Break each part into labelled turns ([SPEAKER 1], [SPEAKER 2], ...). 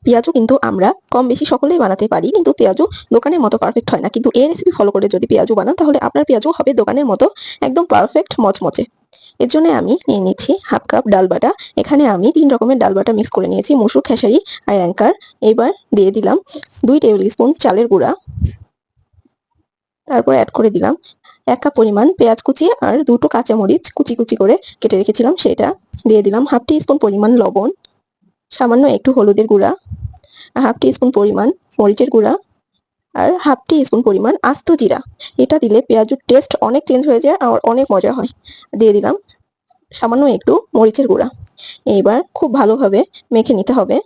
[SPEAKER 1] পেঁয়াজু কিন্তু আমরা কম বেশি সকলেই বানাতে পারি, কিন্তু পেঁয়াজু দোকানের মতো পারফেক্ট হয় না। কিন্তু এই রেসিপি ফলো করে যদি পেঁয়াজু বানান তাহলে আপনার পেঁয়াজু হবে দোকানের মতো একদম পারফেক্ট মচমচে। এর জন্য আমি নিয়ে নিচ্ছি হাফ কাপ ডাল বাটা। এখানে আমি 3 রকমের ডাল বাটা মিক্স করে নিয়েছি, মসুর, খেসারি আর অ্যাঙ্কার। এবার দিয়ে দিলাম 2 টেবিল স্পুন চালের গুঁড়া। তারপর অ্যাড করে দিলাম 1 কাপ পরিমাণ পেঁয়াজ কুচি আর 2টো কাঁচামরিচ কুচি কুচি করে কেটে রেখেছিলাম সেটা। দিয়ে দিলাম হাফ টি স্পুন পরিমাণ লবণ, সামান্য একটু হলুদের গুঁড়া, আর হাফ টি স্পুন পরিমাণ মরিচের গুঁড়া, আর হাফ টি স্পুন পরিমাণ আস্ত জিরা। এটা দিলে পেঁয়াজুর টেস্ট অনেক চেঞ্জ হয়ে যায় আর অনেক মজা হয়। দিয়ে দিলাম সামান্য একটু মরিচের গুঁড়া। এইবার খুব ভালোভাবে মেখে নিতে হবে।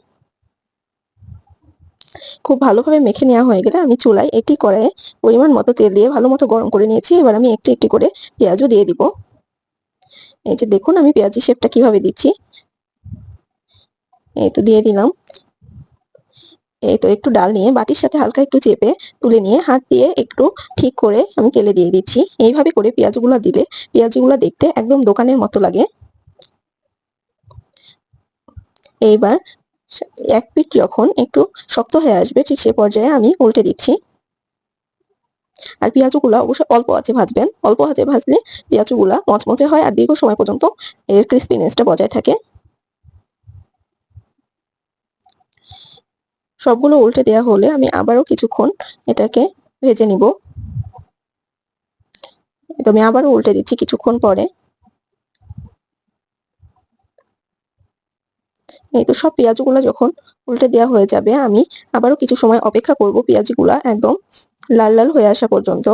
[SPEAKER 1] খুব ভালোভাবে মেখে নেওয়া হয়ে গেলে আমি চুলায় একটি কড়াইয়ে পরিমাণ মতো তেল দিয়ে ভালো মতো গরম করে নিয়েছি। এবার আমি একটি একটি করে পেঁয়াজও দিয়ে দিব। এই যে দেখুন আমি পেঁয়াজের শেপটা কিভাবে দিচ্ছি। এই তো দিয়ে দিলাম। এই তো একটু ডাল নিয়ে বাটির সাথে হালকা একটু চেপে তুলে নিয়ে হাত দিয়ে একটু ঠিক করে আমি তেলে দিয়ে দিচ্ছি। এইভাবে করে পেঁয়াজগুলো দিলে পেঁয়াজগুলো দেখতে একদম দোকানের মতো লাগে। এইবার এক পিঠ যখন একটু শক্ত হয়ে আসবে ঠিক সে পর্যায়ে আমি উল্টে দিচ্ছি। আর পেঁয়াজগুলো অবশ্যই অল্প আঁচে ভাজবেন। অল্প আঁচে ভাজলে পেঁয়াজগুলো মচমচে হয় আর দীর্ঘ সময় পর্যন্ত এর ক্রিস্পিনেসটা বজায় থাকে। সবগুলো উল্টে দেওয়া হলে আমি আবারও কিছুক্ষণ এটাকে ভেজে নিব। আমি আবারও উল্টে দিচ্ছি কিছুক্ষণ পরে। এই তো সব পেঁয়াজগুলো যখন উল্টে দেওয়া হয়ে যাবে আমি আবারও কিছু সময় অপেক্ষা করব পেঁয়াজগুলা একদম লাল লাল হয়ে আসা পর্যন্ত।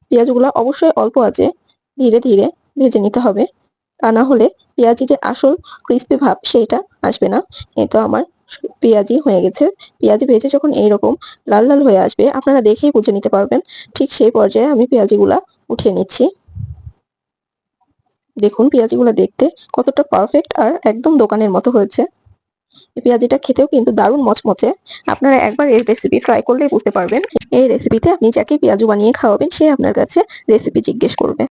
[SPEAKER 1] পেঁয়াজগুলো অবশ্যই অল্প আঁচে ধীরে ধীরে ভেজে নিতে হবে, তা না হলে পেঁয়াজি যে আসল ক্রিস্পি ভাব সেটা আসবে না। এই তো আমার পেঁয়াজি হয়ে গেছে। পেঁয়াজি ভেজে যখন এইরকম লাল লাল হয়ে আসবে আপনারা দেখেই বুঝে নিতে পারবেন। ঠিক সেই পর্যায়ে আমি পেঁয়াজিগুলা উঠিয়ে নিচ্ছি। দেখুন পেঁয়াজিগুলো দেখতে কতটা পারফেক্ট আর একদম দোকানের মতো হয়েছে। এই পেঁয়াজিটা খেতেও কিন্তু দারুণ মচমচে। আপনারা একবার এই রেসিপি ট্রাই করলেই বুঝতে পারবেন। এই রেসিপিতে আপনি যাকে পেঁয়াজু বানিয়ে খাওয়াবেন সে আপনার কাছে রেসিপি জিজ্ঞেস করবে।